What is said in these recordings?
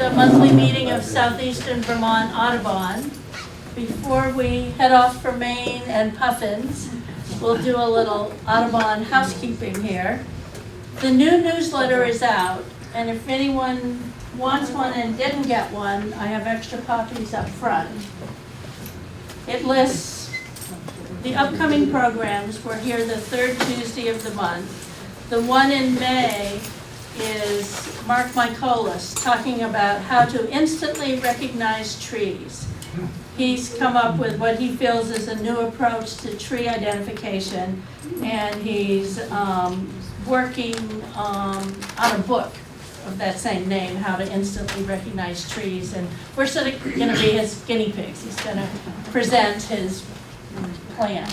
the monthly meeting of Southeastern Vermont Audubon. Before we head off for Maine and Puffins, we'll do a little Audubon housekeeping here. The new newsletter is out, and if anyone wants one and didn't get one, I have extra copies up front. It lists the upcoming programs. We're here the third Tuesday of the month. The one in May is Mark Michaelis talking about how to instantly recognize trees. He's come up with what he feels is a new approach to tree identification, and he's working on a book of that same name, How to Instantly Recognize Trees, and we're sort of going to be his guinea pigs. He's going to present his plan.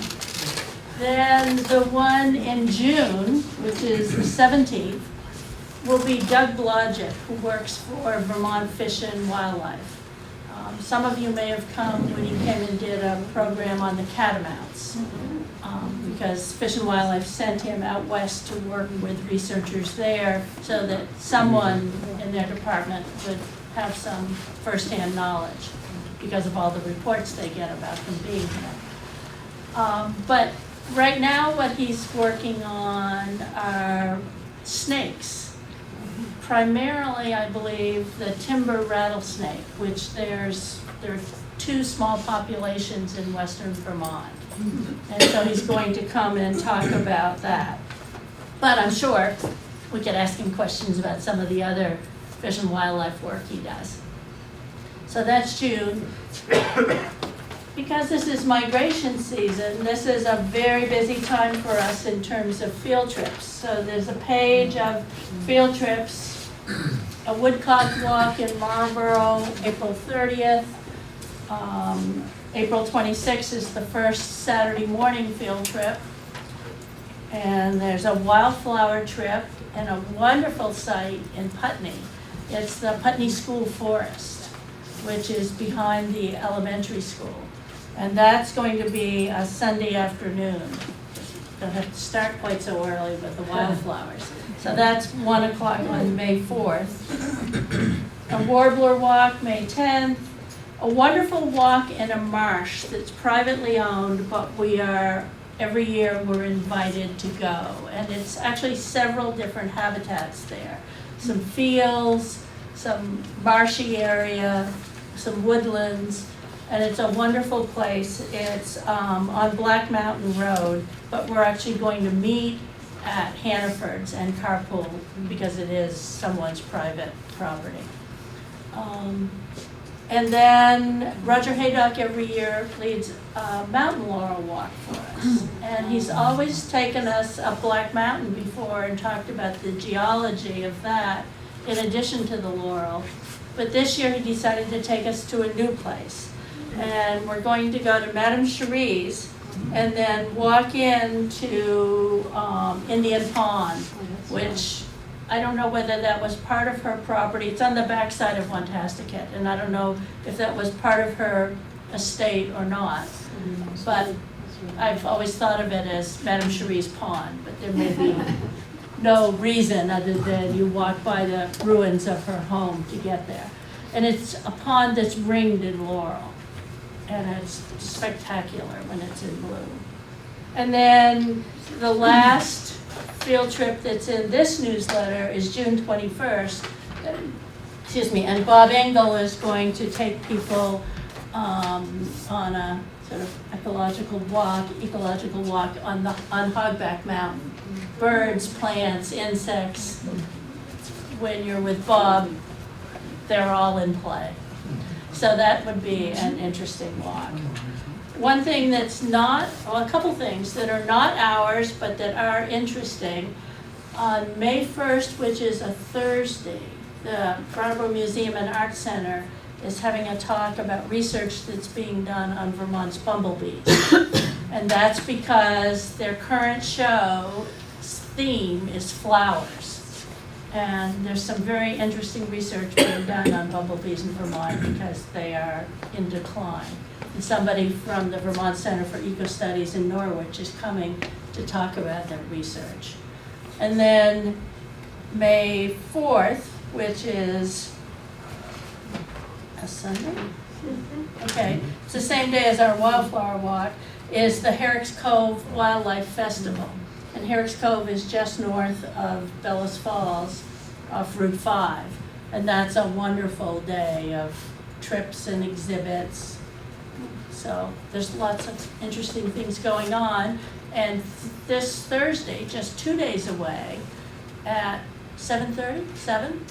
Then the one in June, which is the 17th, will be Doug Blodgett, who works for Vermont Fish and Wildlife. Some of you may have come when he came and did a program on the catamounts, because Fish and Wildlife sent him out west to work with researchers there so that someone in their department would have some firsthand knowledge because of all the reports they get about them being here. But right now what he's working on are snakes. Primarily, I believe, the timber rattlesnake, which there are two small populations in western Vermont. And so he's going to come and talk about that. But I'm sure we could ask him questions about some of the other fish and wildlife work he does. So that's June. Because this is migration season, this is a very busy time for us in terms of field trips. So there's a page of field trips. A woodcock walk in Marlborough, April 30th. April 26th is the first Saturday morning field trip. And there's a wildflower trip and a wonderful site in Putney. It's the Putney School Forest, which is behind the elementary school. And that's going to be a Sunday afternoon. Don't have to start quite so early with the wildflowers. So that's 1 o'clock on May 4th. A warbler walk, May 10th. A wonderful walk in a marsh that's privately owned, but every year we're invited to go. And it's actually several different habitats there. Some fields, some marshy area, some woodlands, and it's a wonderful place. It's on Black Mountain Road, but we're actually going to meet at Hannaford's and carpool because it is someone's private property. And then Roger Haydock every year leads a mountain laurel walk for us. And he's always taken us up Black Mountain before and talked about the geology of that in addition to the laurel. But this year he decided to take us to a new place. And we're going to go to Madame Cherie's and then walk into Indian Pond, which I don't know whether that was part of her property. It's on the backside of Wantasticate, and I don't know if that was part of her estate or not. But I've always thought of it as Madame Cherie's Pond, but there may be no reason other than you walk by the ruins of her home to get there. And it's a pond that's ringed in laurel. And it's spectacular when it's in bloom. And then the last field trip that's in this newsletter is June 21st. And Bob Engel is going to take people on a sort of ecological walk on Hogback Mountain. Birds, plants, insects. When you're with Bob, they're all in play. So that would be an interesting walk. One thing that's not, well, a couple things that are not ours, but that are interesting. On May 1st, which is a Thursday, the Brattleboro Museum and Art Center is having a talk about research that's being done on Vermont's bumblebees. And that's because their current show theme is flowers. And there's some very interesting research being done on bumblebees in Vermont because they are in decline. And somebody from the Vermont Center for Eco Studies in Norwich is coming to talk about their research. And then May 4th, which is A Sunday? Okay, it's the same day as our Wildflower Walk, is the Herricks Cove Wildlife Festival. And Herricks Cove is just north of Bellows Falls off Route 5. And that's a wonderful day of trips and exhibits. So there's lots of interesting things going on. And this Thursday, just 2 days away, at 7:30, 7?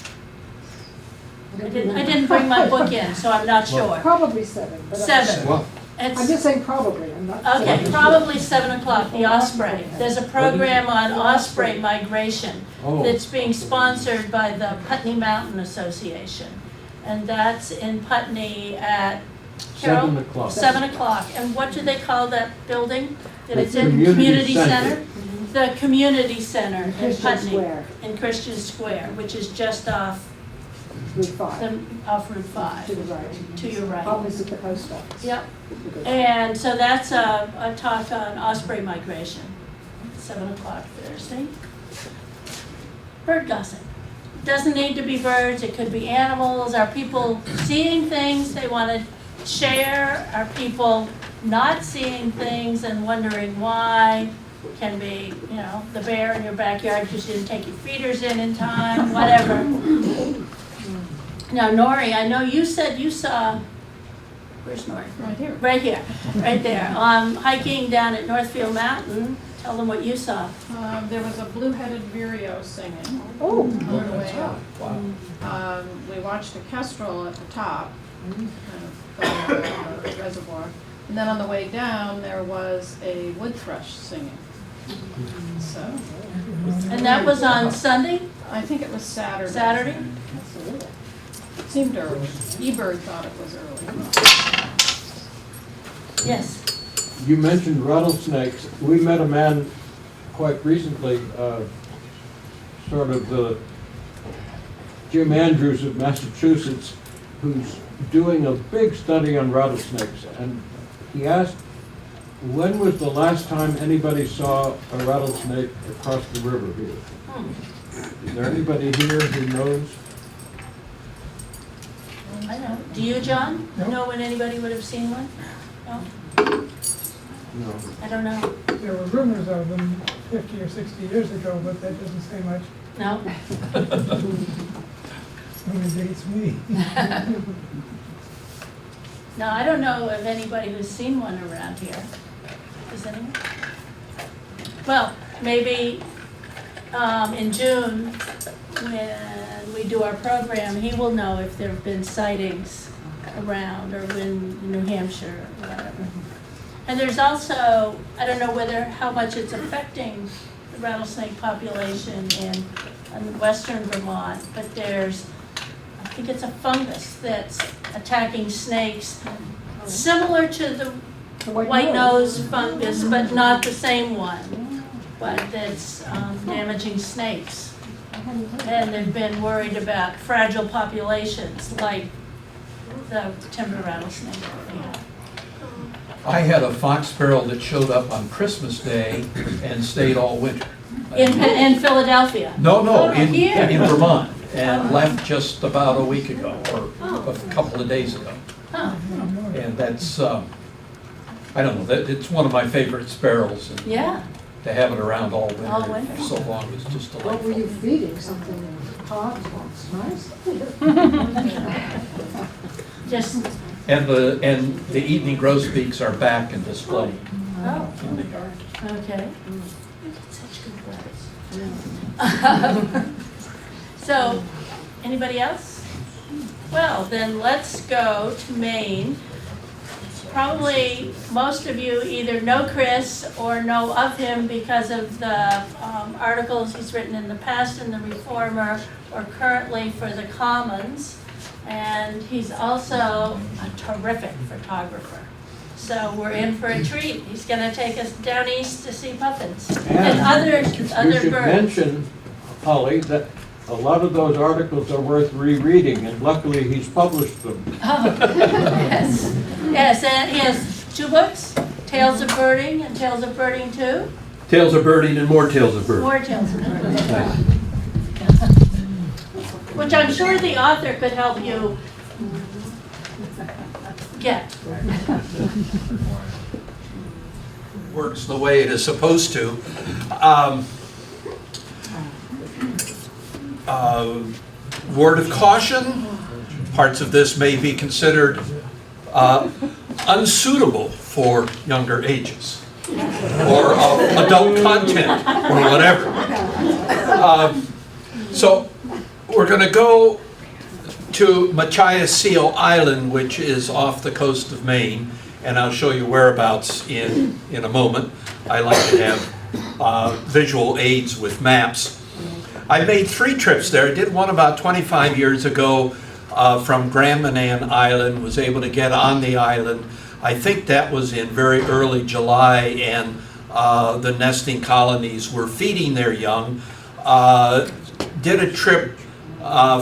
I didn't bring my book in, so I'm not sure. Probably 7. But 7. Well, It's- I'm just saying probably, I'm not. Okay, saying- probably 7 o'clock, the Osprey. There's a program on Osprey Migration oh, that's being sponsored by the Putney Mountain Association. And that's in Putney at, Carol? 7 o'clock. 7 o'clock. And what do they call that building? That The it's in? community center. The community center in Christian Putney. Square, In Christian Square, which is just off, Route 5, off Route 5, to the right. to your right. Opposite the post office. Yep. And so that's a talk on Osprey Migration, 7 o'clock Thursday. Bird gossip. Doesn't need to be birds, it could be animals. Are people seeing things they want to share? Are people not seeing things and wondering why? Can be, you know, the bear in your backyard because you didn't take your feeders in time, whatever. Now, Nori, I know you said you saw, where's Nori? Right here. Right here, right there. Hiking down at Northfield Mountain. Tell them what you saw. There was a blue-headed vireo singing Oh, on the way up. wow. We watched a kestrel at the top, kind of going around the reservoir. And then on the way down, there was a wood thrush singing. So, And that was on Sunday? I think it was Saturday. Saturday? absolutely. It seemed early. eBird thought it was early. Yes. You mentioned rattlesnakes. We met a man quite recently, sort of the Jim Andrews of Massachusetts, who's doing a big study on rattlesnakes. And he asked, when was the last time anybody saw a rattlesnake across the river here? Is there anybody here who knows? I know. Do you, John? Know when anybody would have seen one? No? No. I don't know. There were rumors of them 50 or 60 years ago, but that doesn't say much. No? Only dates me. No, I don't know of anybody who's seen one around here. Does anyone? Well, maybe in June, when we do our program, he will know if there have been sightings around or in New Hampshire or whatever. And there's also, I don't know how much it's affecting the rattlesnake population in western Vermont, but there's, I think it's a fungus that's attacking snakes, similar to the white nose fungus, but not the same one, but that's damaging snakes. And they've been worried about fragile populations like the timber rattlesnake. I had a fox sparrow that showed up on Christmas Day and stayed all winter. In Philadelphia. No, Here. in Vermont, and left just about a week ago, or a couple of days ago. Huh. And that's, I don't know, it's one of my favorite sparrows, and Yeah. to have it around all All winter winter. for so long is just What were you delightful. feeding? Something in pods once, nice? Just, And the evening grosbeaks are back and displayed oh, in the yard. okay. Such good birds. So, anybody else? Well, then let's go to Maine. Probably most of you either know Chris or know of him because of the articles he's written in the past in the Reformer or currently for the Commons. And he's also a terrific photographer. So we're in for a treat. He's gonna take us down east to see puffins and other You should birds. mention, Holly, that a lot of those articles are worth rereading, and luckily he's published them. Oh, yes, yes, and he has 2 books, Tales of Birding and Tales of Birding 2. Tales of birding and more tales of birding. More Tales of Birding. Which I'm sure the author could help you get. Works the way it is supposed to. Word of caution, parts of this may be considered unsuitable for younger ages, or adult content, or whatever. So we're going to go to Machias Island, which is off the coast of Maine, and I'll show you whereabouts in a moment. I like to have visual aids with maps. I made 3 trips there. I did one about 25 years ago from Grand Manan Island, was able to get on the island. I think that was in very early July, and the nesting colonies were feeding their young. Did a trip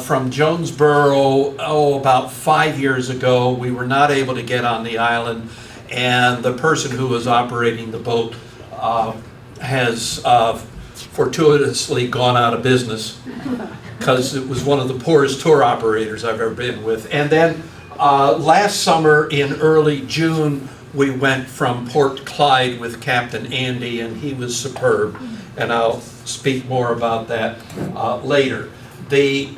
from Jonesboro, about 5 years ago. We were not able to get on the island, and the person who was operating the boat has fortuitously gone out of business because it was one of the poorest tour operators I've ever been with. And then last summer in early June, we went from Port Clyde with Captain Andy, and he was superb, and I'll speak more about that later. The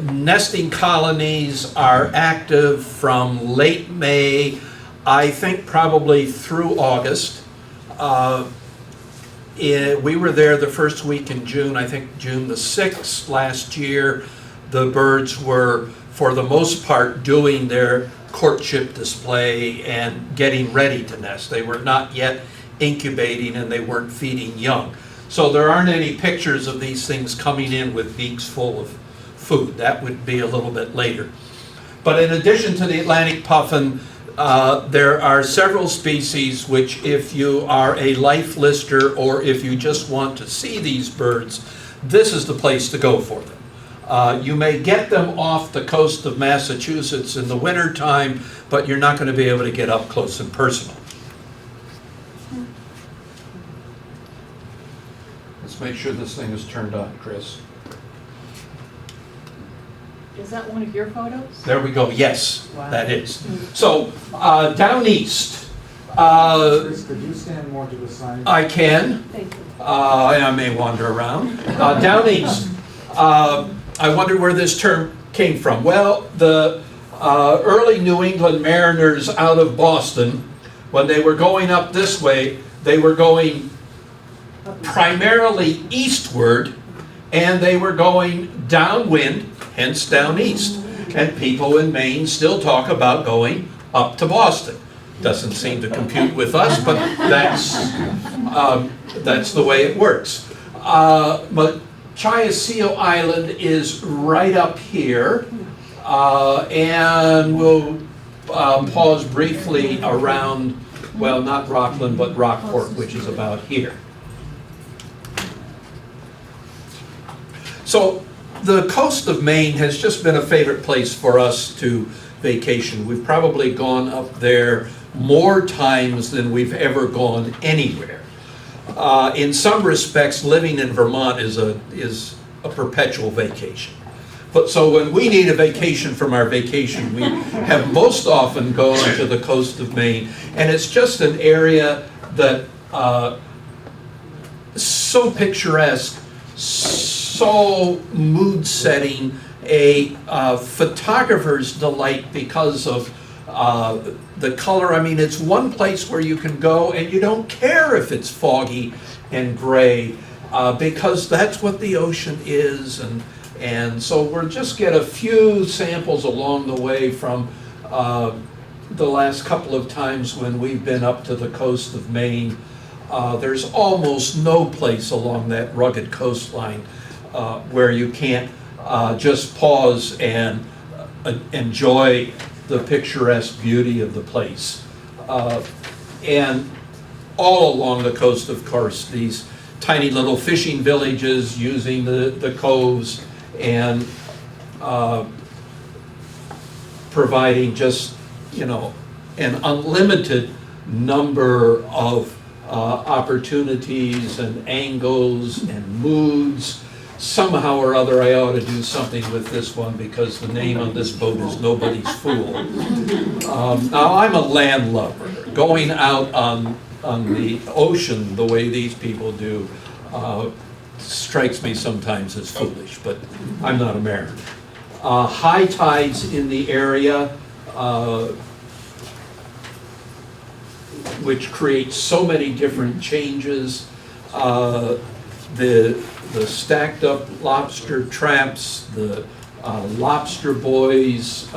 nesting colonies are active from late May, I think probably through August. We were there the first week in June, I think June the 6th last year. The birds were, for the most part, doing their courtship display and getting ready to nest. They were not yet incubating, and they weren't feeding young. So there aren't any pictures of these things coming in with beaks full of food. That would be a little bit later. But in addition to the Atlantic Puffin, there are several species which, if you are a life lister or if you just want to see these birds, this is the place to go for them. You may get them off the coast of Massachusetts in the wintertime, but you're not going to be able to get up close and personal. Let's make sure this thing is turned on, Chris. Is that one of your photos? There we go. Yes, Wow. that is. So, down east. Chris, could you stand more to the side? I can. Thank you. I may wander around. Down east. I wonder where this term came from. Well, the early New England mariners out of Boston, when they were going up this way, they were going primarily eastward, and they were going downwind, hence down east. And people in Maine still talk about going up to Boston. Doesn't seem to compute with us, but that's the way it works. Machias Island is right up here, and we'll pause briefly around, well, not Rockland, but Rockport, which is about here. So the coast of Maine has just been a favorite place for us to vacation. We've probably gone up there more times than we've ever gone anywhere. In some respects, living in Vermont is a perpetual vacation. But so when we need a vacation from our vacation, we have most often gone to the coast of Maine, and it's just an area that so picturesque, so mood-setting, a photographer's delight because of the color. I mean, it's one place where you can go and you don't care if it's foggy and gray, because that's what the ocean is. And so we'll just get a few samples along the way from the last couple of times when we've been up to the coast of Maine. There's almost no place along that rugged coastline where you can't just pause and enjoy the picturesque beauty of the place. And all along the coast, of course, these tiny little fishing villages using the coves and providing just, an unlimited number of opportunities and angles and moods. somehow or other I ought to do something with this one because the name on this boat is Nobody's Fool. Now, I'm a landlubber. Going out on the ocean the way these people do strikes me sometimes as foolish, but I'm not a mariner. High tides in the area, which creates so many different changes. The stacked up lobster traps, the lobster buoys,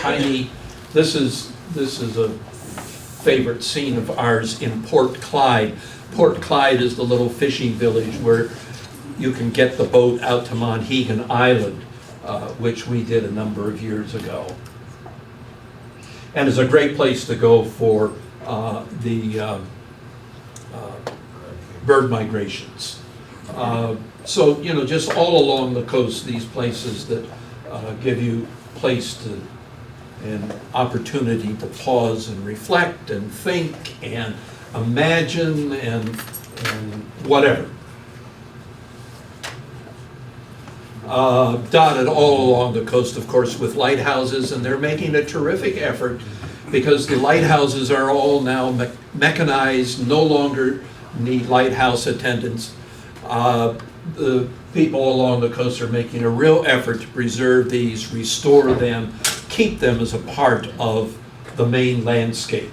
tiny. This is a favorite scene of ours in Port Clyde. Port Clyde is the little fishing village where you can get the boat out to Monhegan Island, which we did a number of years ago. And it's a great place to go for the bird migrations. So, you know, just all along the coast, these places that give you place to and opportunity to pause and reflect and think and imagine and whatever. Dotted all along the coast, of course, with lighthouses, and they're making a terrific effort because the lighthouses are all now mechanized, no longer need lighthouse attendants. The people along the coast are making a real effort to preserve these, restore them, keep them as a part of the Maine landscape.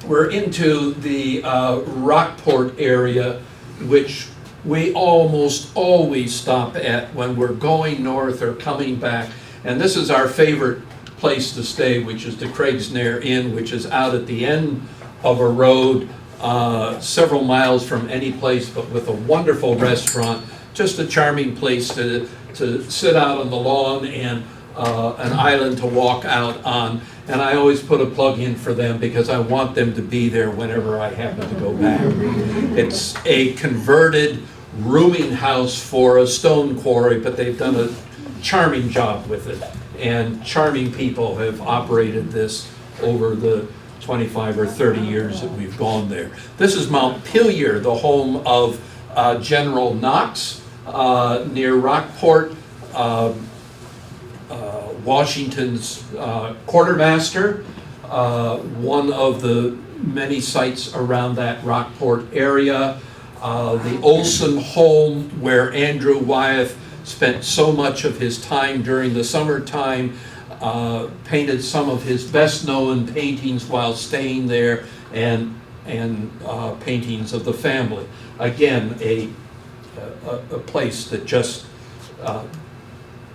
We're into the Rockport area, which we almost always stop at when we're going north or coming back. And this is our favorite place to stay, which is the Craigsnare Inn, which is out at the end of a road, several miles from any place, but with a wonderful restaurant. Just a charming place to sit out on the lawn and an island to walk out on. And I always put a plug in for them because I want them to be there whenever I happen to go back. It's a converted rooming house for a stone quarry, but they've done a charming job with it. And charming people have operated this over the 25 or 30 years that we've gone there. This is Montpelier, the home of General Knox, near Rockport, Washington's quartermaster, one of the many sites around that Rockport area. The Olson home, where Andrew Wyeth spent so much of his time during the summertime, painted some of his best known paintings while staying there, and paintings of the family. Again, a place that just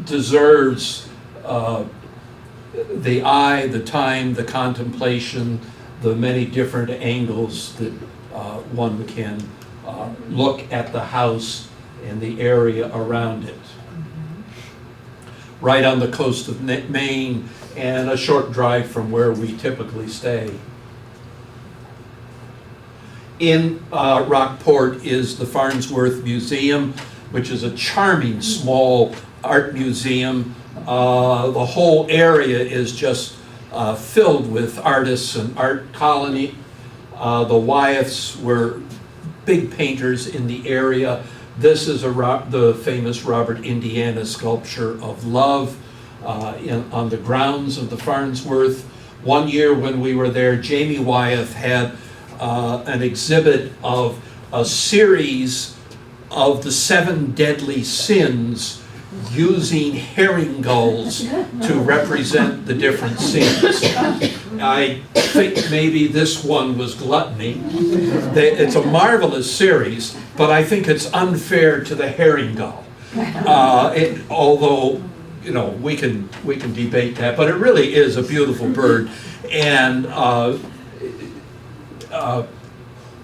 deserves the eye, the time, the contemplation, the many different angles that one can look at the house and the area around it. Right on the coast of Maine and a short drive from where we typically stay. In Rockport is the Farnsworth Museum, which is a charming small art museum. The whole area is just filled with artists and art colony. The Wyeths were big painters in the area. This is the famous Robert Indiana sculpture of love on the grounds of the Farnsworth. One year when we were there, Jamie Wyeth had an exhibit of a series of the 7 deadly sins using herring gulls to represent the different sins. I think maybe this one was gluttony. It's a marvelous series, but I think it's unfair to the herring gull. Although, you know, we can debate that, but it really is a beautiful bird. And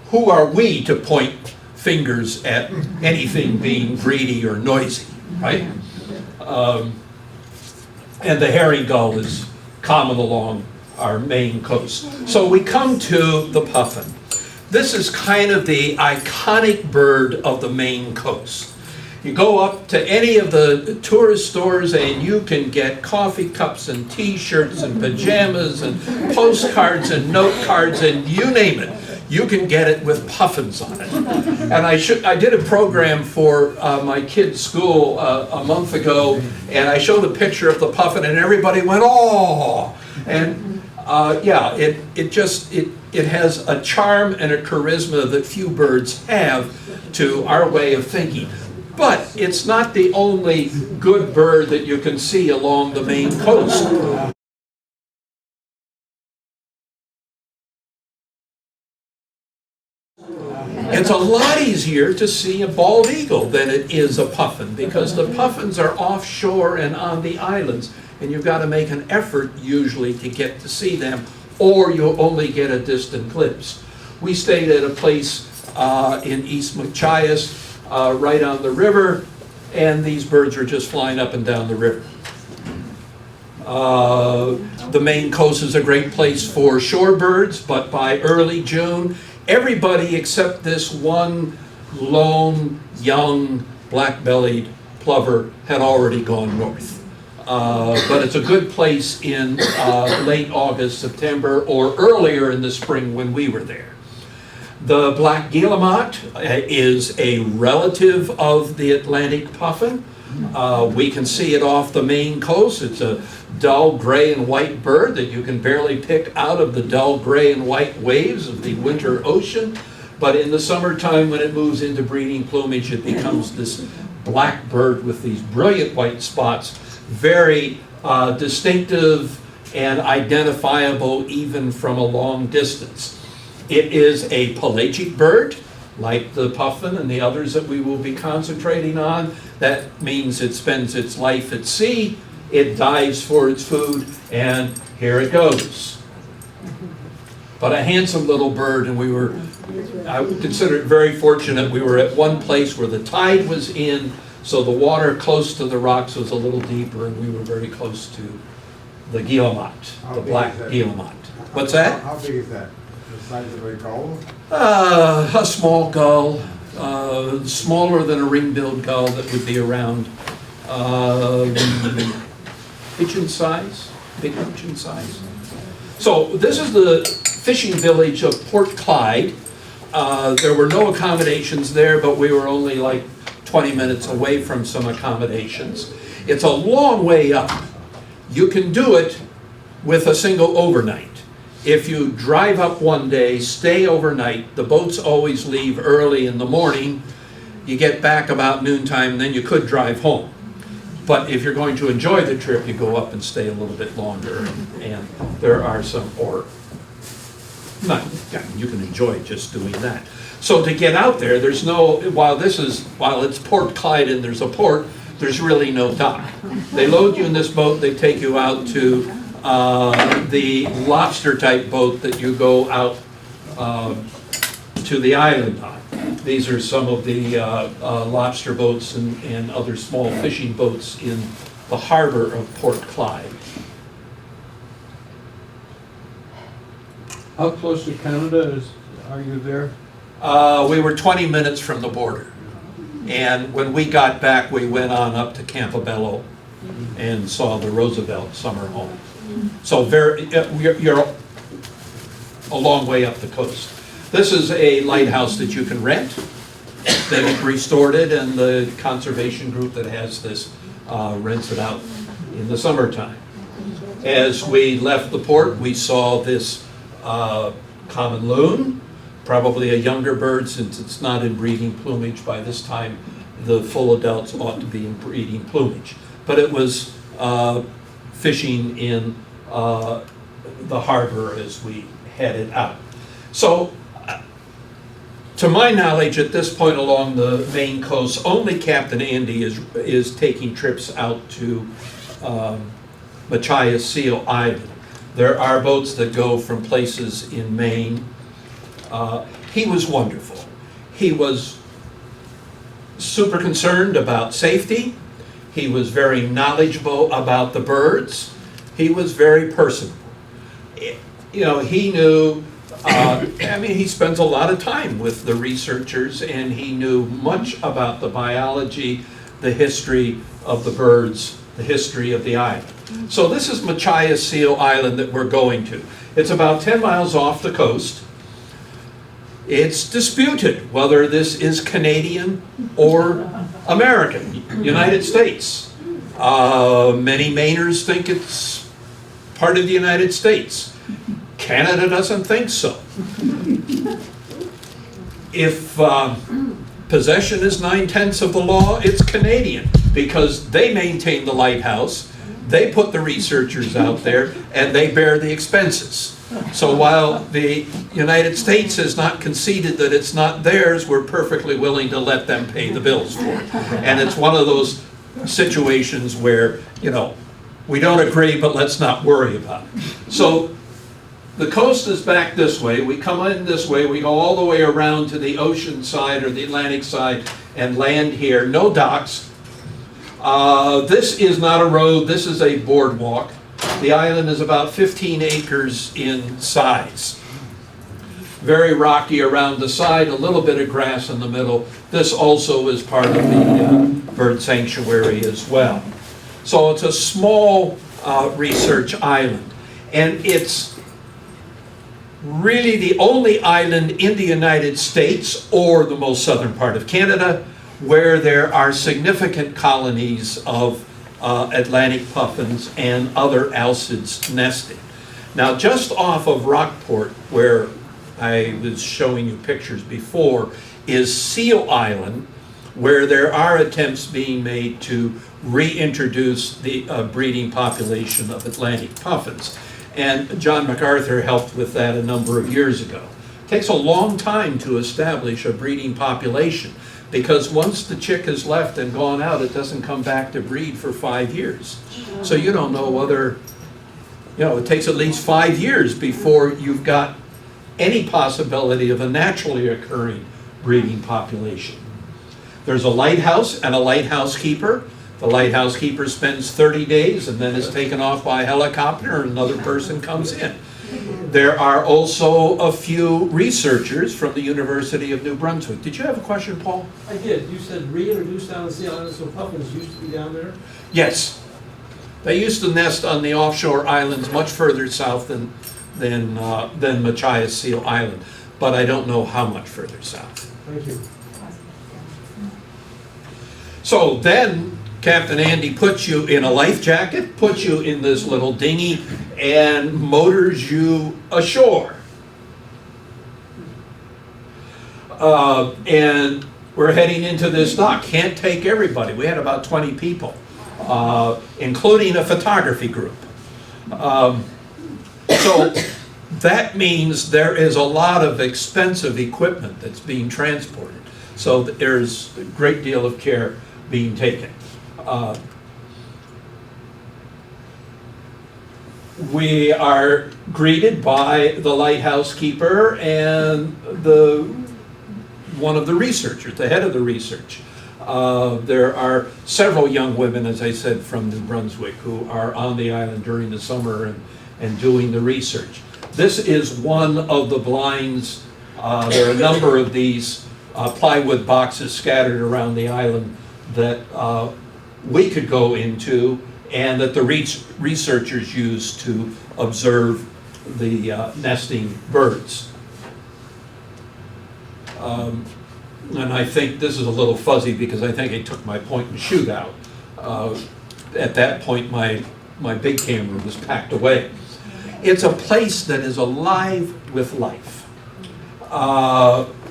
who are we to point fingers at anything being greedy or noisy, right? And the herring gull is common along our Maine coast. So we come to the puffin. This is kind of the iconic bird of the Maine coast. You go up to any of the tourist stores and you can get coffee cups and t-shirts and pajamas and postcards and note cards and you name it. you can get it with puffins on it. And I did a program for my kids' school a month ago, and I showed a picture of the puffin, and everybody went, "Oh!" And yeah, it has a charm and a charisma that few birds have to our way of thinking. But it's not the only good bird that you can see along the Maine coast. It's a lot easier to see a bald eagle than it is a puffin, because the puffins are offshore and on the islands, and you've got to make an effort usually to get to see them, or you'll only get a distant glimpse. We stayed at a place in East Machias, right on the river, and these birds were just flying up and down the river. The Maine coast is a great place for shorebirds, but by early June, everybody except this one lone, young, black-bellied plover had already gone north. But it's a good place in late August, September, or earlier in the spring when we were there. The black guillemot is a relative of the Atlantic puffin. We can see it off the Maine coast. It's a dull gray and white bird that you can barely pick out of the dull gray and white waves of the winter ocean. But in the summertime, when it moves into breeding plumage, it becomes this black bird with these brilliant white spots, very distinctive and identifiable even from a long distance. It is a pelagic bird, like the puffin and the others that we will be concentrating on. That means it spends its life at sea, it dives for its food, and here it goes. But a handsome little bird, and I would consider it very fortunate. We were at one place where the tide was in, so the water close to the rocks was a little deeper, and we were very close to the guillemot, the black guillemot. What's that? How big is that? The size of a gull? A small gull, smaller than a ring-billed gull that would be around pigeon size, big pigeon size. So this is the fishing village of Port Clyde. There were no accommodations there, but we were only like 20 minutes away from some accommodations. It's a long way up. You can do it with a single overnight. If you drive up one day, stay overnight, the boats always leave early in the morning, you get back about noontime, and then you could drive home. But if you're going to enjoy the trip, you go up and stay a little bit longer, and there are some, or not, you can enjoy just doing that. So to get out there, there's no, while it's Port Clyde and there's a port, there's really no dock. They load you in this boat, they take you out to the lobster type boat that you go out to the island on. These are some of the lobster boats and other small fishing boats in the harbor of Port Clyde. How close to Canada are you there? We were 20 minutes from the border. And when we got back, we went on up to Campobello and saw the Roosevelt summer home. So you're a long way up the coast. This is a lighthouse that you can rent. They've restored it, and the conservation group that has this rents it out in the summertime. As we left the port, we saw this common loon, probably a younger bird since it's not in breeding plumage. By this time, the full adults ought to be in breeding plumage. But it was fishing in the harbor as we headed out. So, to my knowledge, at this point along the Maine coast, only Captain Andy is taking trips out to Machias Seal Island. There are boats that go from places in Maine. He was wonderful. He was super concerned about safety. He was very knowledgeable about the birds. He was very personable. You know, he knew, he spends a lot of time with the researchers, and he knew much about the biology, the history of the birds, the history of the island. So this is Machias Seal Island that we're going to. It's about 10 miles off the coast. It's disputed whether this is Canadian or American, United States. Many Mainers think it's part of the United States. Canada doesn't think so. If possession is 9/10 of the law, it's Canadian, because they maintain the lighthouse, they put the researchers out there, and they bear the expenses. So while the United States has not conceded that it's not theirs, we're perfectly willing to let them pay the bills for it. And it's one of those situations where, you know, we don't agree, but let's not worry about it. So the coast is back this way. We come in this way. We go all the way around to the ocean side or the Atlantic side and land here. No docks. This is not a road. This is a boardwalk. The island is about 15 acres in size. Very rocky around the side, a little bit of grass in the middle. This also is part of the bird sanctuary as well. So it's a small research island. And it's really the only island in the United States or the most southern part of Canada where there are significant colonies of Atlantic puffins and other alcids nesting. Now, just off of Rockport, where I was showing you pictures before, is Seal Island, where there are attempts being made to reintroduce the breeding population of Atlantic puffins. And John MacArthur helped with that a number of years ago. It takes a long time to establish a breeding population, because once the chick has left and gone out, it doesn't come back to breed for 5 years. So you don't know whether, you know, it takes at least 5 years before you've got any possibility of a naturally occurring breeding population. There's a lighthouse and a lighthouse keeper. The lighthouse keeper spends 30 days and then is taken off by a helicopter and another person comes in. There are also a few researchers from the University of New Brunswick. Did you have a question, Paul? I did. You said reintroduced down the Sea Island, so puffins used to be down there? Yes. They used to nest on the offshore islands much further south than Machias Seal Island, but I don't know how much further south. Thank you. So then Captain Andy puts you in a life jacket, puts you in this little dinghy, and motors you ashore. And we're heading into this dock. Can't take everybody. We had about 20 people, including a photography group. So that means there is a lot of expensive equipment that's being transported. So there's a great deal of care being taken. We are greeted by the lighthouse keeper and one of the researchers, the head of the research. There are several young women, as I said, from New Brunswick who are on the island during the summer and doing the research. This is one of the blinds. There are a number of these plywood boxes scattered around the island that we could go into and that the researchers use to observe the nesting birds. And I think this is a little fuzzy because I think I took my point and shoot out. At that point, my big camera was packed away. It's a place that is alive with life.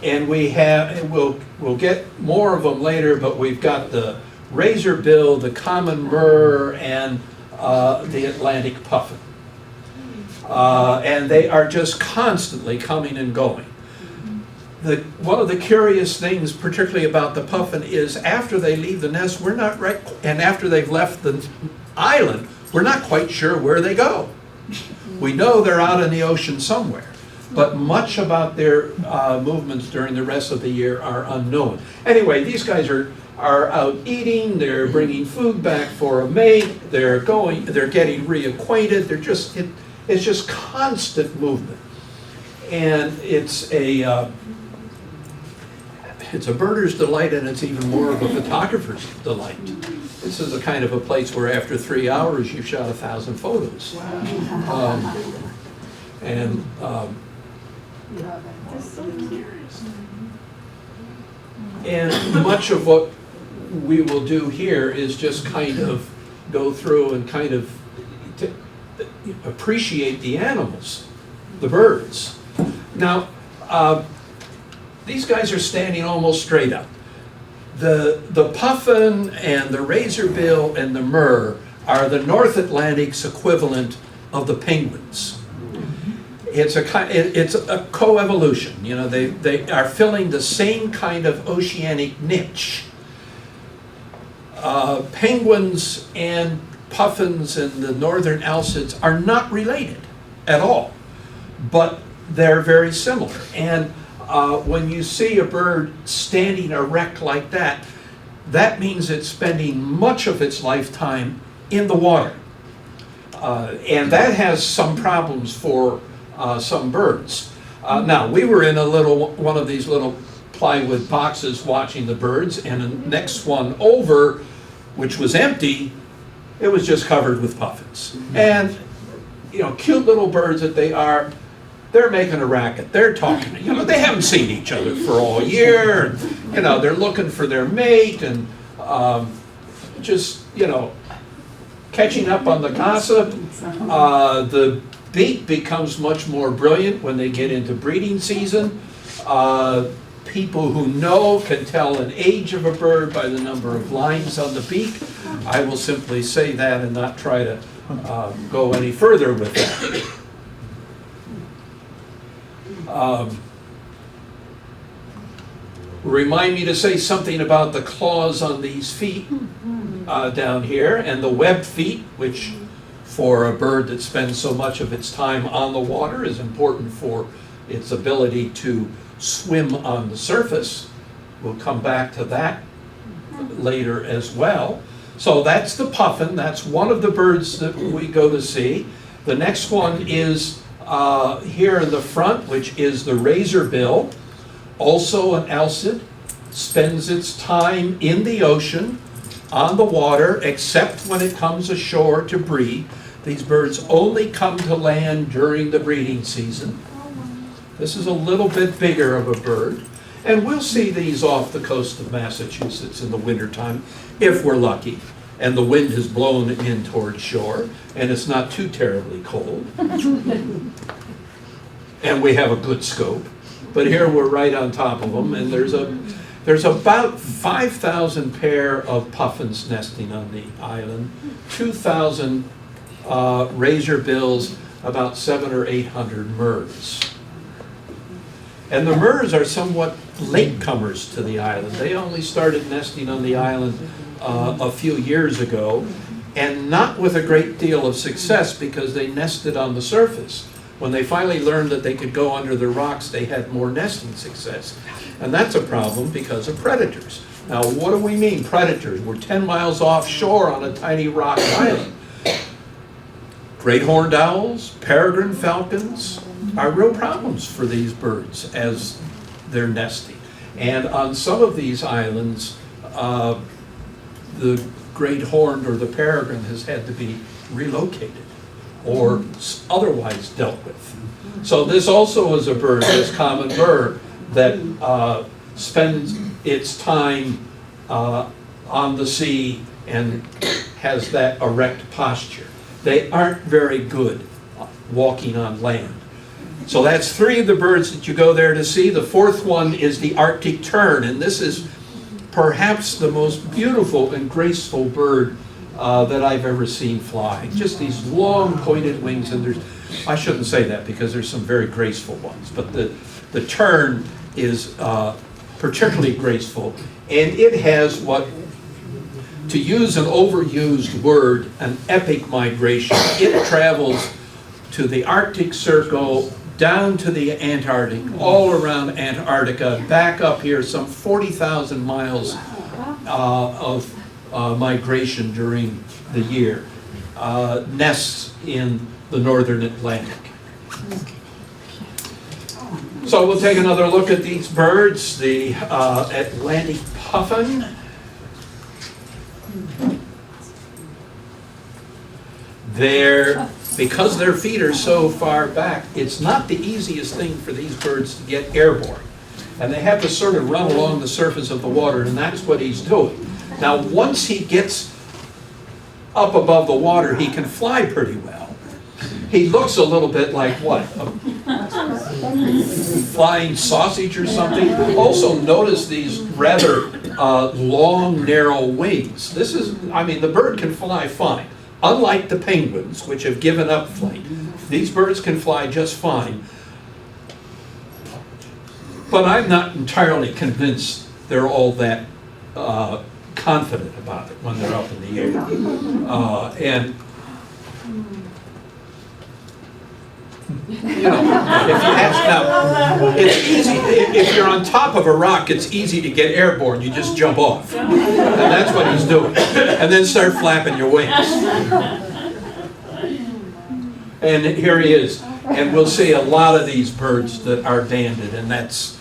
And we'll get more of them later, but we've got the Razorbill, the common murre, and the Atlantic Puffin. And they are just constantly coming and going. One of the curious things, particularly about the puffin, is after they leave the nest, and after they've left the island, we're not quite sure where they go. We know they're out in the ocean somewhere, but much about their movements during the rest of the year are unknown. Anyway, these guys are out eating, they're bringing food back for a mate, they're getting reacquainted, it's just constant movement. And it's a birder's delight, and it's even more of a photographer's delight. This is a kind of a place where after 3 hours you've shot 1,000 photos. Wow. And much of what we will do here is just kind of go through and kind of appreciate the animals, the birds. Now, these guys are standing almost straight up. The puffin and the razorbill and the murre are the North Atlantic's equivalent of the penguins. It's a coevolution. You know, they are filling the same kind of oceanic niche. Penguins and puffins and the northern alcids are not related at all, but they're very similar. And when you see a bird standing erect like that, that means it's spending much of its lifetime in the water. And that has some problems for some birds. Now, we were in one of these little plywood boxes watching the birds, and the next one over, which was empty, it was just covered with puffins. And, you know, cute little birds that they are, they're making a racket. They're talking. You know, they haven't seen each other for all year. And, you know, they're looking for their mate and just, you know, catching up on the gossip. The beak becomes much more brilliant when they get into breeding season. People who know can tell an age of a bird by the number of lines on the beak. I will simply say that and not try to go any further with that. Remind me to say something about the claws on these feet down here, and the webbed feet, which for a bird that spends so much of its time on the water is important for its ability to swim on the surface. We'll come back to that later as well. So that's the puffin. That's one of the birds that we go to see. The next one is here in the front, which is the razorbill, also an alcid, spends its time in the ocean, on the water, except when it comes ashore to breed. These birds only come to land during the breeding season. This is a little bit bigger of a bird, and we'll see these off the coast of Massachusetts in the wintertime, if we're lucky, and the wind has blown in toward shore, and it's not too terribly cold. And we have a good scope. But here we're right on top of them, and there's about 5,000 pair of puffins nesting on the island, 2,000 razorbills, about 700 or 800 murres. And the murres are somewhat latecomers to the island. They only started nesting on the island a few years ago, and not with a great deal of success because they nested on the surface. When they finally learned that they could go under the rocks, they had more nesting success. And that's a problem because of predators. Now, what do we mean, predators? We're 10 miles offshore on a tiny rock island. Great horned owls, peregrine falcons are real problems for these birds as they're nesting. And on some of these islands, the great horned or the peregrine has had to be relocated or otherwise dealt with. So this also is a bird, this common bird, that spends its time on the sea and has that erect posture. They aren't very good walking on land. So that's 3 of the birds that you go there to see. The 4th one is the Arctic Tern, and this is perhaps the most beautiful and graceful bird that I've ever seen fly. Just these long pointed wings, and I shouldn't say that because there's some very graceful ones, but the tern is particularly graceful, and it has what, to use an overused word, an epic migration. It travels to the Arctic Circle, down to the Antarctic, all around Antarctica, back up here, some 40,000 miles of migration during the year. Nests in the northern Atlantic. So we'll take another look at these birds. The Atlantic Puffin. Because their feet are so far back, it's not the easiest thing for these birds to get airborne. And they have to sort of run along the surface of the water, and that's what he's doing. Now, once he gets up above the water, he can fly pretty well. He looks a little bit like what? A flying sausage or something. Also, notice these rather long, narrow wings. This is, I mean, the bird can fly fine. Unlike the penguins, which have given up flight, these birds can fly just fine. But I'm not entirely convinced they're all that confident about it when they're up in the air. And you know, if you ask now, it's easy, if you're on top of a rock, it's easy to get airborne, you just jump off. And that's what he's doing. And then start flapping your wings. And here he is. And we'll see a lot of these birds that are banded, and that's,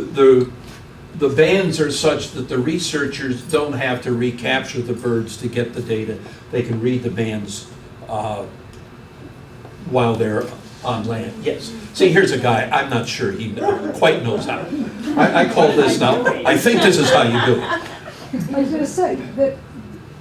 the bands are such that the researchers don't have to recapture the birds to get the data. They can read the bands while they're on land. Yes. See, here's a guy, I'm not sure he quite knows how. I call this now, I think this is how you do it. I was going to say that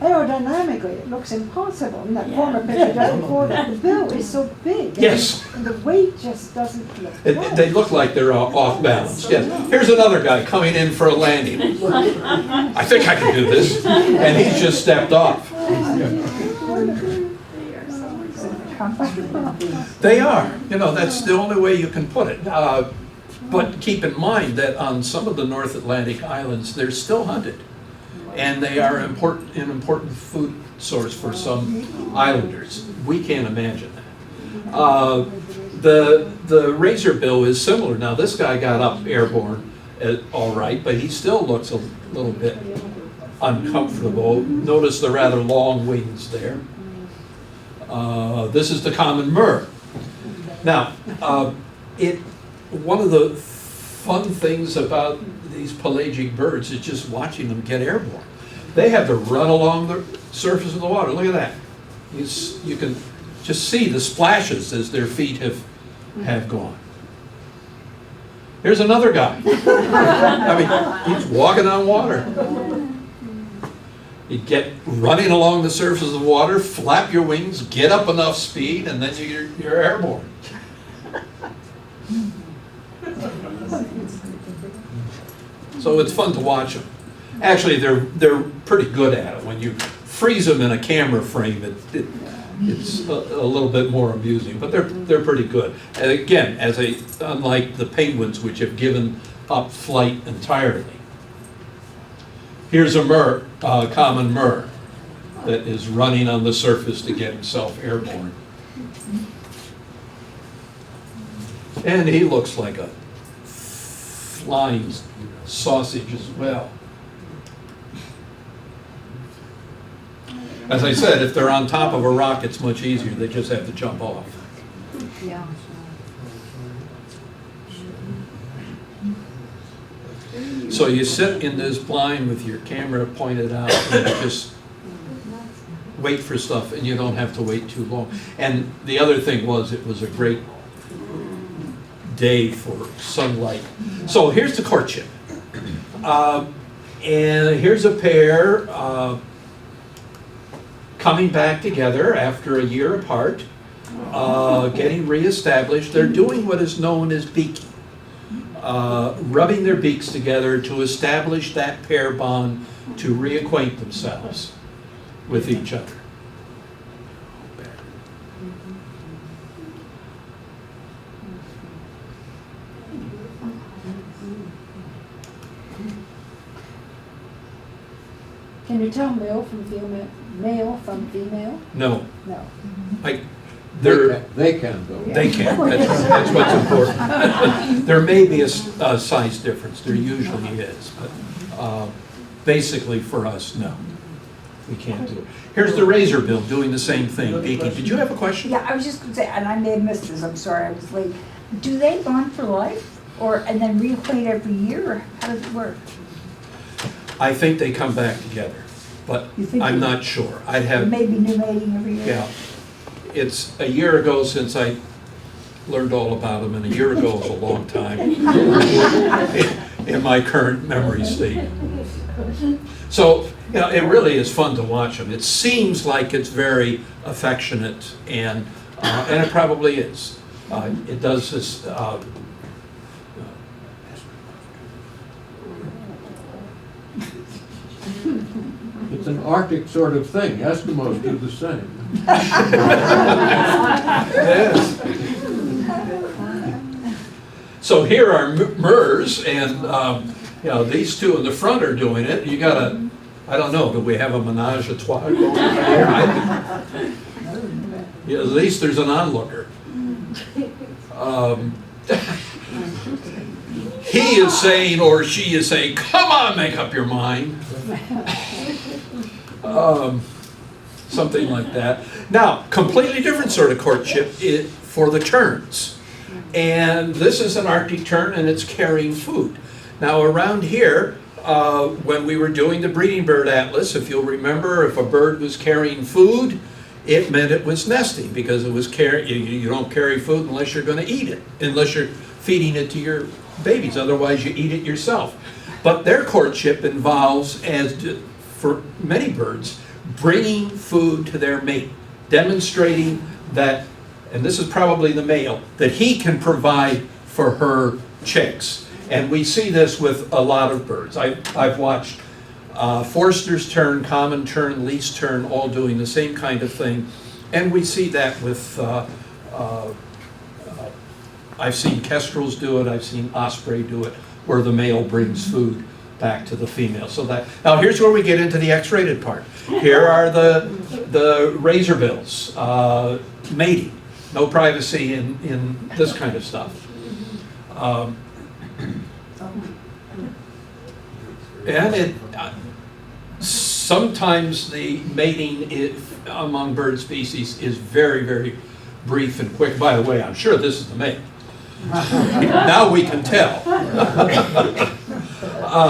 aerodynamically it looks impossible in that former picture just before that. The bill is so big. Yes. And the weight just doesn't look right. They look like they're off balance. Yes. Here's another guy coming in for a landing. I think I can do this. And he's just stepped off. They are. You know, that's the only way you can put it. But keep in mind that on some of the North Atlantic islands, they're still hunted. And they are an important food source for some islanders. We can't imagine that. The razorbill is similar. Now, this guy got up airborne all right, but he still looks a little bit uncomfortable. Notice the rather long wings there. This is the common murre. Now, one of the fun things about these pelagic birds is just watching them get airborne. They have to run along the surface of the water. Look at that. You can just see the splashes as their feet have gone. Here's another guy. I mean, he's walking on water. You get running along the surface of the water, flap your wings, get up enough speed, and then you're airborne. So it's fun to watch them. Actually, they're pretty good at it. When you freeze them in a camera frame, it's a little bit more amusing. But they're pretty good. And again, unlike the penguins, which have given up flight entirely. Here's a common murre that is running on the surface to get himself airborne. And he looks like a flying sausage as well. As I said, if they're on top of a rock, it's much easier. They just have to jump off. Yeah. So you sit in this blind with your camera pointed out and you just wait for stuff, and you don't have to wait too long. And the other thing was, it was a great day for sunlight. So here's the courtship. And here's a pair coming back together after a year apart, getting reestablished. They're doing what is known as beaking, rubbing their beaks together to establish that pair bond, to reacquaint themselves with each other. Can you tell male from female? Male from female? No, No. They can though. they can't. That's what's important. There may be a size difference. There usually is, but basically for us, no. We can't do it. Here's the razorbill doing the same thing, beaking. Did you have a question? Yeah, I was just gonna say, and I may have missed this, I'm sorry, I was late. Do they bond for life, and then reacquaint every year, or how does it work? I think they come back together, but You think I'm they- not sure. I'd Or have, maybe new mating every year? yeah. It's a year ago since I learned all about them, and a year ago was a long time in my current memory state. So, you know, it really is fun to watch them. It seems like it's very affectionate, and it probably is. It does this. It's an Arctic sort of thing. Eskimos do the same. Yes. So here are murs, and you know, these two in the front are doing it. You gotta, I don't know, do we have a menage a trois going on here? Yeah, at least there's an onlooker. He is saying, or she is saying, come on, make up your mind. Something like that. Now, completely different sort of courtship for the terns. And this is an Arctic tern, and it's carrying food. Now, around here, when we were doing the breeding bird atlas, if you'll remember, if a bird was carrying food, it meant it was nesting, because it was you don't carry food unless you're going to eat it, unless you're feeding it to your babies. Otherwise, you eat it yourself. But their courtship involves, for many birds, bringing food to their mate, demonstrating that, and this is probably the male, that he can provide for her chicks. And we see this with a lot of birds. I've watched Forster's tern, common tern, least tern, all doing the same kind of thing. And we see that with, I've seen kestrels do it, I've seen osprey do it, where the male brings food back to the female. So that, now here's where we get into the X-rated part. Here are the razorbills, mating. No privacy in this kind of stuff. And sometimes the mating among bird species is very, very brief and quick. By the way, I'm sure this is the male. Now we can tell.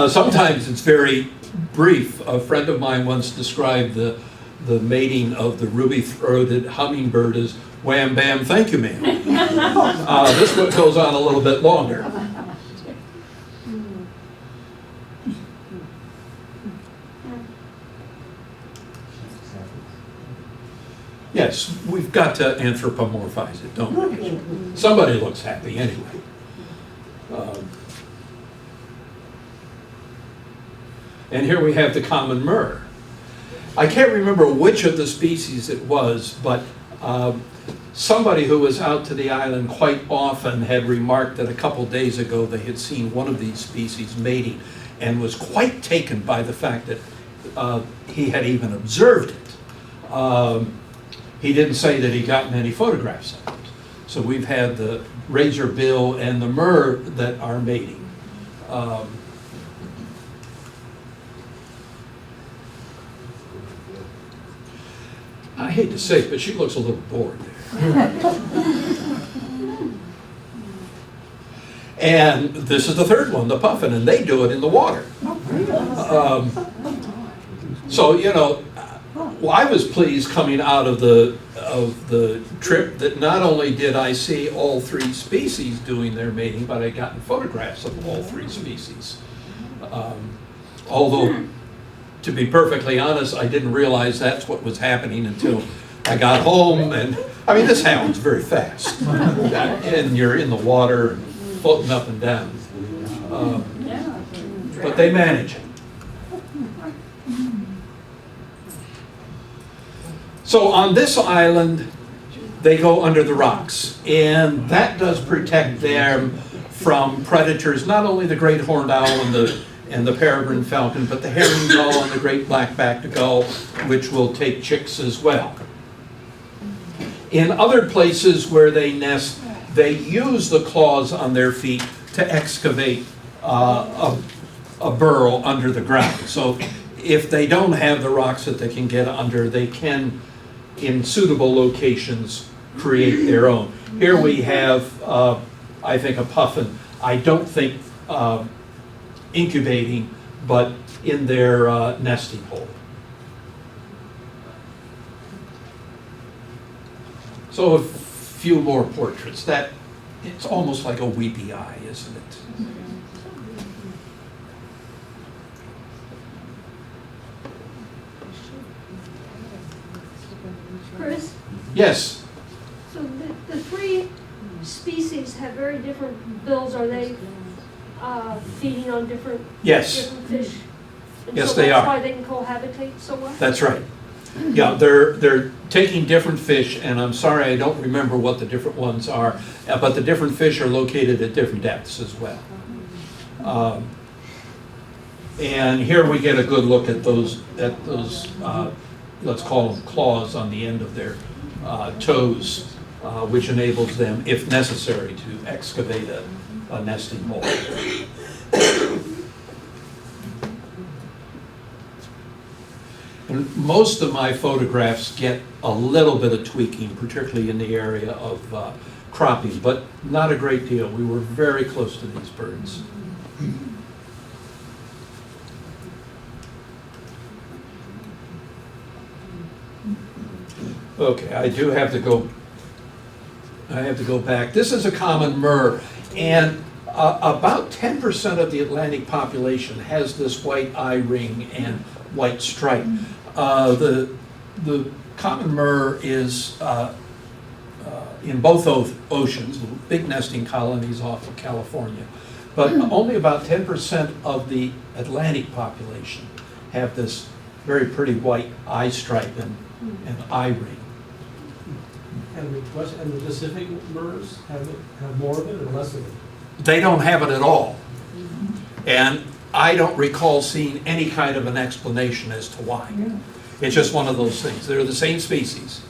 Sometimes it's very brief. A friend of mine once described the mating of the ruby-throated hummingbird as wham, bam, thank you, ma'am. This one goes on a little bit longer. Yes, we've got to anthropomorphize it, don't we? Somebody looks happy anyway. And here we have the common murre. I can't remember which of the species it was, but somebody who was out to the island quite often had remarked that a couple days ago they had seen one of these species mating, and was quite taken by the fact that he had even observed it. He didn't say that he'd gotten any photographs of it. So we've had the razorbill and the murre that are mating. I hate to say it, but she looks a little bored there. And this is the third one, the puffin, and they do it in the water. So, you know, well, I was pleased coming out of the trip that not only did I see all three species doing their mating, but I got photographs of all three species. Although, to be perfectly honest, I didn't realize that's what was happening until I got home. And I mean, this happens very fast, and you're in the water and floating up and down. But they manage it. So on this island, they go under the rocks, and that does protect them from predators, not only the great horned owl and the peregrine falcon, but the herring gull and the great black-backed gull, which will take chicks as well. In other places where they nest, they use the claws on their feet to excavate a burrow under the ground. So if they don't have the rocks that they can get under, they can, in suitable locations, create their own. Here we have, I think, a puffin. I don't think incubating, but in their nesting hole. So a few more portraits. That it's almost like a weepy eye, isn't it? Chris, Yes, so the three species have very different bills. Are they feeding on different yes, fish? And Yes, so they that's are. why they can cohabitate so well? that's right. Yeah, they're taking different fish, and I'm sorry, I don't remember what the different ones are, but the different fish are located at different depths as well. And here we get a good look at those, let's call them claws on the end of their toes, which enables them, if necessary, to excavate a nesting hole. And most of my photographs get a little bit of tweaking, particularly in the area of cropping, but not a great deal. We were very close to these birds. Okay, I have to go back. This is a common murre, and about 10% of the Atlantic population has this white eye ring and white stripe. The common murre is in both oceans, big nesting colonies off of California, but only about 10% of the Atlantic population have this very pretty white eye stripe and eye ring. And the Pacific murres have more of it or less of it? They don't have it at all. And I don't recall seeing any kind of an explanation as to why. It's just one of those things. They're the same species,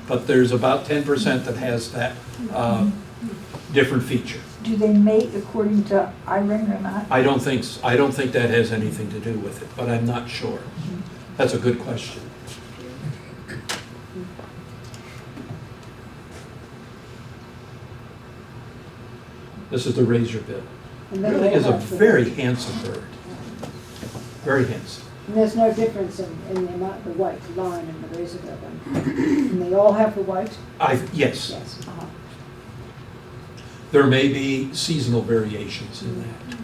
but there's about 10% that has that different feature. Do they mate according to eye ring or not? I don't think that has anything to do with it, but I'm not sure. That's a good question. This is the razorbill. And It they really all is a have the- very handsome bird. Very handsome. And there's no difference in the amount of the white line in the razorbill then? And they all have the white? Yes, Yes. there may be seasonal variations in that.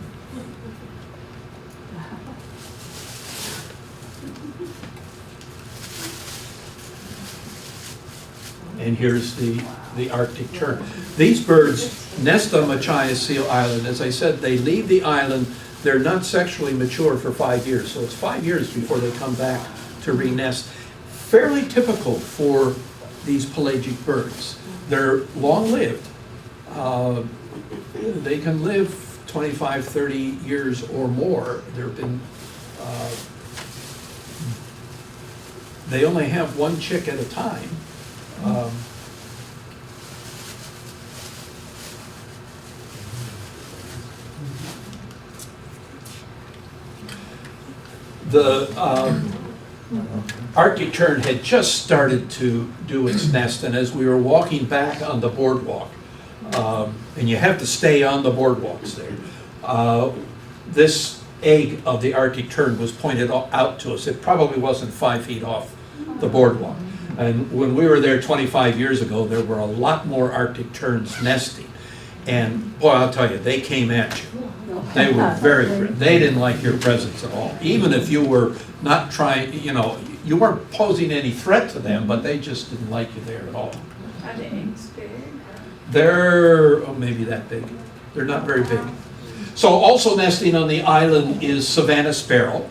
And here's the Arctic tern. These birds nest on Machias Seal Island. As I said, they leave the island. They're not sexually mature for 5 years, so it's 5 years before they come back to re-nest. Fairly typical for these pelagic birds. They're long-lived. They can live 25, 30 years or more. There have been, they only have one chick at a time. The Arctic tern had just started to do its nest, and as we were walking back on the boardwalk, and you have to stay on the boardwalks there, this egg of the Arctic tern was pointed out to us. It probably wasn't 5 feet off the boardwalk. And when we were there 25 years ago, there were a lot more Arctic terns nesting. And boy, I'll tell you, they came at you. They were they didn't like your presence at all. Even if you were not trying, you weren't posing any threat to them, but they just didn't like you there at all. Are the eggs big? They're, maybe that big. They're not very big. So also nesting on the island is Savannah Sparrow.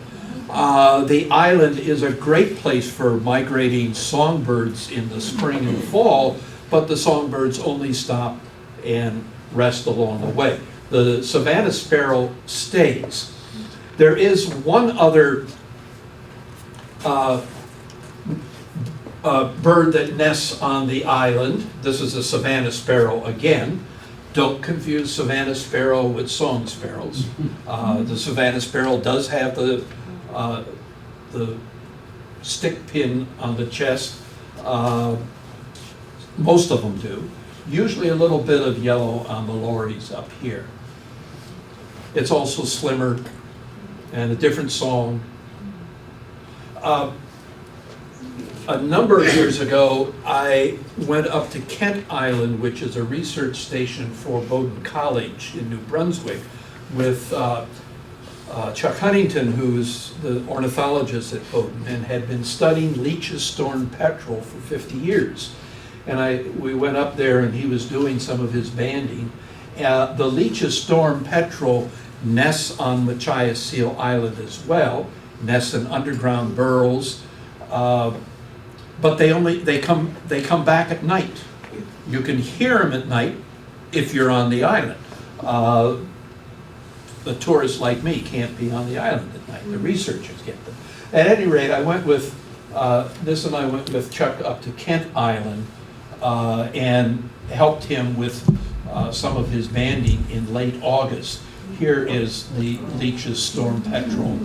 The island is a great place for migrating songbirds in the spring and fall, but the songbirds only stop and rest along the way. The Savannah Sparrow stays. There is one other bird that nests on the island. This is a Savannah Sparrow again. Don't confuse Savannah Sparrow with song sparrows. The Savannah Sparrow does have the stick pin on the chest. Most of them do. Usually a little bit of yellow on the lories up here. It's also slimmer and a different song. a number of years ago, I went up to Kent Island, which is a research station for Bowdoin College in New Brunswick, with Chuck Huntington, who's the ornithologist at Bowdoin, and had been studying Leeches storm petrel for 50 years. And we went up there, and he was doing some of his banding. The Leeches storm petrel nests on Machias Seal Island as well, nests in underground burrows, but they come back at night. You can hear them at night if you're on the island. The tourists like me can't be on the island at night. The researchers get them. At any rate, I went with Nis and I went with Chuck up to Kent Island and helped him with some of his banding in late August. Here is the Leeches storm petrel.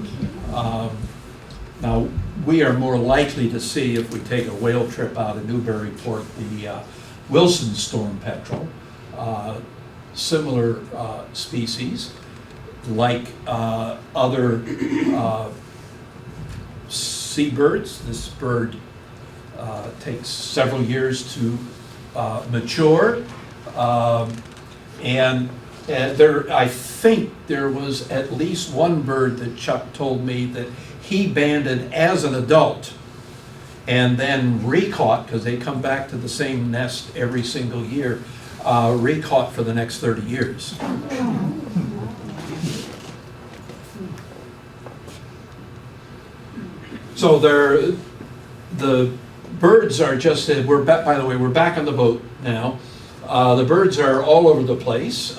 Now, we are more likely to see, if we take a whale trip out of Newburyport, the Wilson storm petrel, similar species, like other seabirds. This bird takes several years to mature, and I think there was at least one bird that Chuck told me that he banded as an adult and then recaught, because they come back to the same nest every single year, recaught for the next 30 years. So the birds are just, by the way, we're back on the boat now. The birds are all over the place.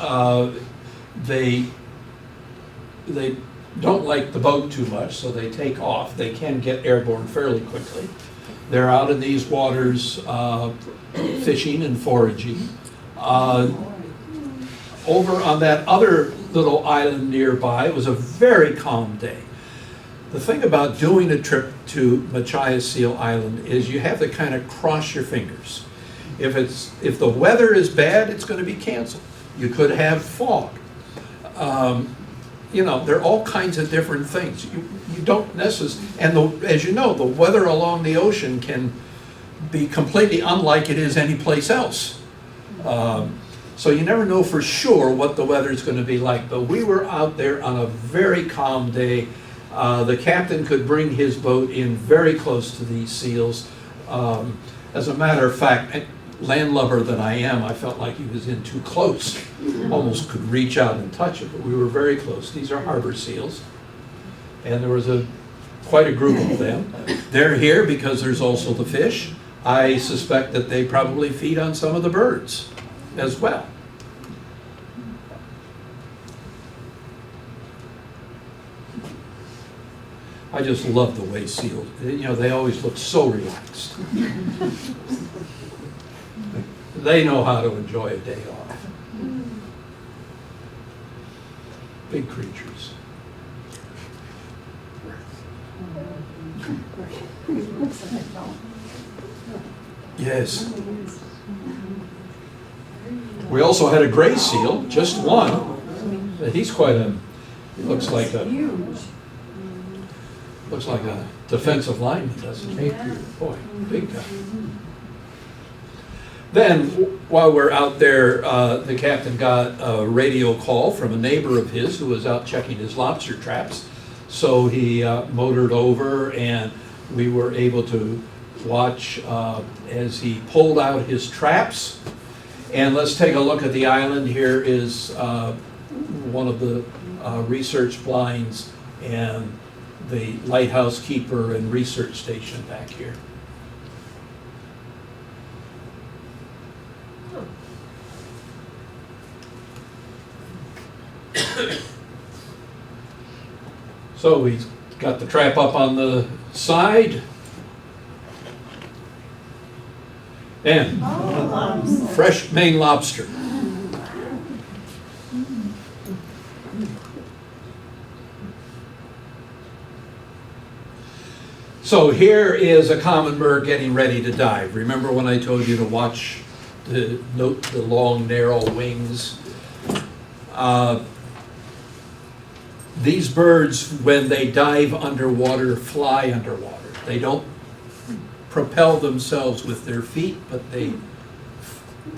They don't like the boat too much, so they take off. They can get airborne fairly quickly. They're out in these waters fishing and foraging. Over on that other little island nearby, it was a very calm day. The thing about doing a trip to Machias Seal Island is you have to kind of cross your fingers. If the weather is bad, it's going to be canceled. You could have fog. You know, there are all kinds of different things. You don't necessarily, and as you know, the weather along the ocean can be completely unlike it is any place else. So you never know for sure what the weather is going to be like. But we were out there on a very calm day. The captain could bring his boat in very close to these seals. As a matter of fact, landlubber that I am, I felt like he was in too close. Almost could reach out and touch it, but we were very close. These are harbor seals, and there was quite a group of them. They're here because there's also the fish. I suspect that they probably feed on some of the birds as well. I just love the way seals, you know, they always look so relaxed. They know how to enjoy a day off. Big creatures. Yes. We also had a gray seal, just one. He's he looks like a defensive lineman, doesn't he? Boy, big guy. Then, while we're out there, the captain got a radio call from a neighbor of his who was out checking his lobster traps. So he motored over, and we were able to watch as he pulled out his traps. And let's take a look at the island. Here is one of the research blinds and the Lighthouse Keeper and research station back here. So we got the trap up on the side, and fresh Maine lobster. So here is a common bird getting ready to dive. Remember when I told you to note the long, narrow wings? These birds, when they dive underwater, fly underwater. They don't propel themselves with their feet, but they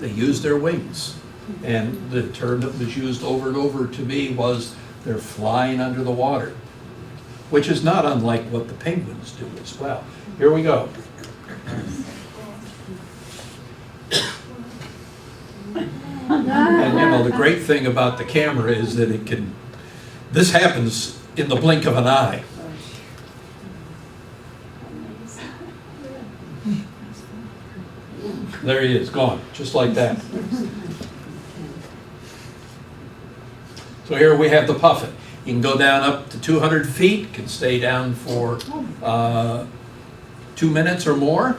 use their wings. And the term that was used over and over to me was they're flying under the water, which is not unlike what the penguins do as well. Here we go. And you know, the great thing about the camera is that this happens in the blink of an eye. There he is, gone, just like that. So here we have the puffin. You can go down up to 200 feet, can stay down for 2 minutes or more.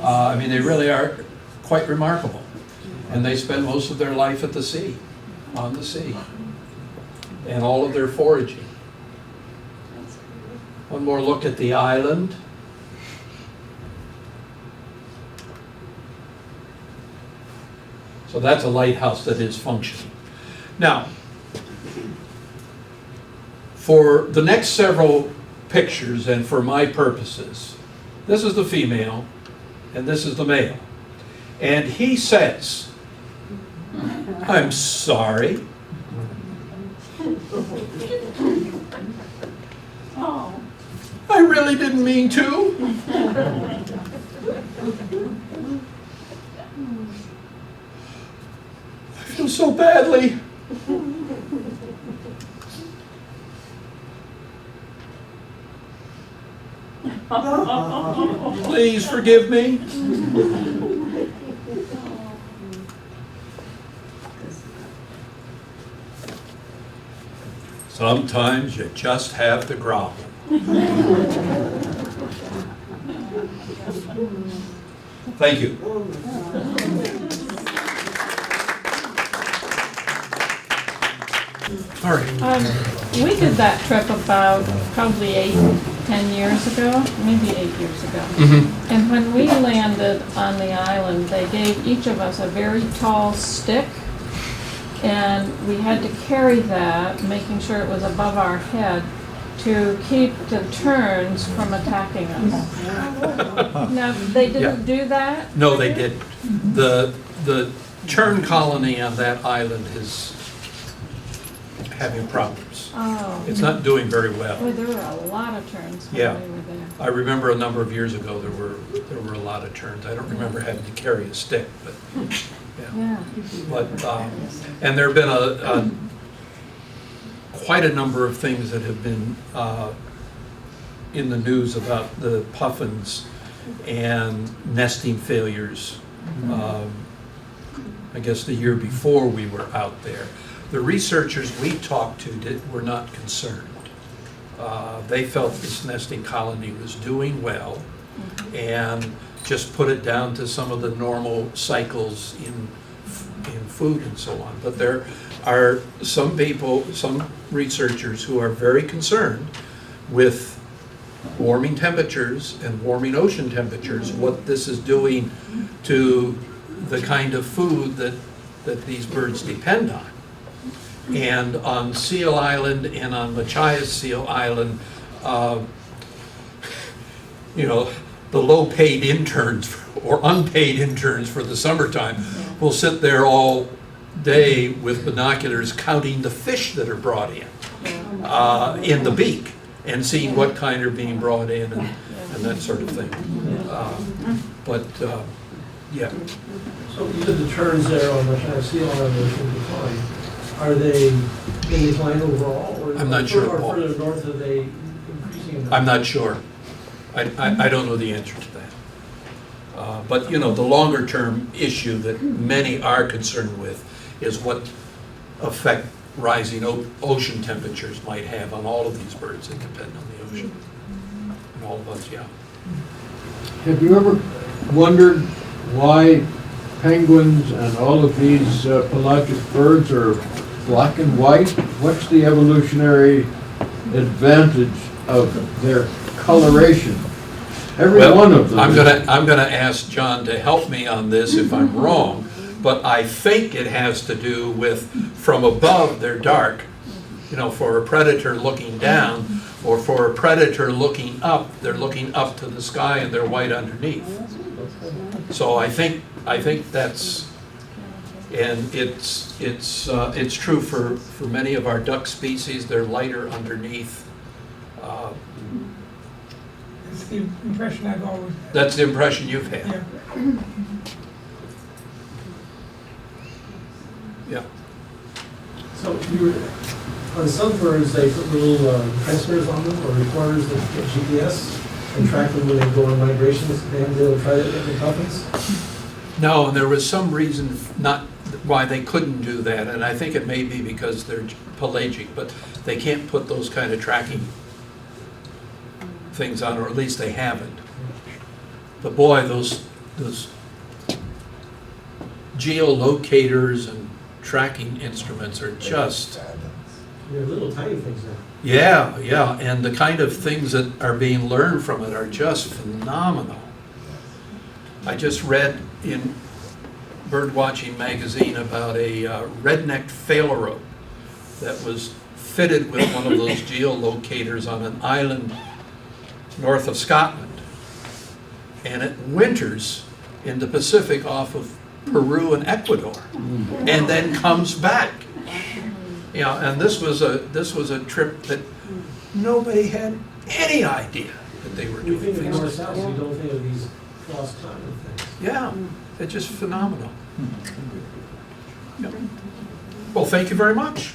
I mean, they really are quite remarkable. And they spend most of their life at the sea, on the sea, and all of their foraging. One more look at the island. So that's a lighthouse that is functioning. Now, for the next several pictures and for my purposes, this is the female and this is the male. And he says, "I'm sorry." Oh. "I really didn't mean to." "I feel so badly." "Please forgive me." Sometimes you just have to grovel. Thank you. All right. We did that trip about probably 10 years ago, maybe 8 years ago. Mm-hmm. And when we landed on the island, they gave each of us a very tall stick, and we had to carry that, making sure it was above our head, to keep the terns from attacking us. Now, they didn't do that? No, they didn't. The tern colony on that island is having problems. Oh. It's not doing very well. Boy, there were a lot of terns when Yeah. we were there. I remember a number of years ago there were a lot of terns. I don't remember having to carry a stick, but yeah. Yeah. But and there have been quite a number of things that have been in the news about the puffins and nesting failures. I guess the year before we were out there, the researchers we talked to were not concerned. They felt this nesting colony was doing well and just put it down to some of the normal cycles in food and so on. But there are some people, some researchers who are very concerned with warming temperatures and warming ocean temperatures, what this is doing to the kind of food that these birds depend on. And on Seal Island and on Machias Seal Island, you know, the low-paid interns or unpaid interns for the summertime will sit there all day with binoculars counting the fish that are brought in the beak and seeing what kind are being brought in and that sort of thing. Yeah. So you said the terns there on the Sea Island are in decline. Are they in decline overall? Or I'm not sure, Or Paul. further north, are they increasing? I'm not sure. I don't know the answer to that. But, you know, the longer term issue that many are concerned with is what effect rising ocean temperatures might have on all of these birds that depend on the ocean. And all of us, yeah. Have you ever wondered why penguins and all of these pelagic birds are black and white? What's the evolutionary advantage of their coloration? Every one of them. I'm gonna ask John to help me on this if I'm wrong, but I think it has to do with from above they're dark. You know, for a predator looking down, Or for a predator looking up, they're looking up to the sky and they're white underneath. So I think that's, and it's true for many of our duck species, they're lighter underneath. It's the impression I've always had. That's the impression you've had. Yeah. Yeah. So you were, on some birds, they put little transmitters on them or recorders that get GPS and track them when they go on migrations. They haven't been able to try that yet with puffins? No, and there was some reason not why they couldn't do that, and I think it may be because they're pelagic, but they can't put those kind of tracking things on, or at least they haven't. But boy, those geolocators and tracking instruments are just, They're little tiny things now. yeah, and the kind of things that are being learned from it are just phenomenal. I just read in Birdwatching magazine about a red-necked phalarope that was fitted with one of those geolocators on an island north of Scotland. And it winters in the Pacific off of Peru and Ecuador, and then comes back. You know, and this was a trip that nobody had any idea that they were When you doing think of things north like south, this. you don't think of these cross-continent things. Yeah, it's just phenomenal. Yep. Well, thank you very much.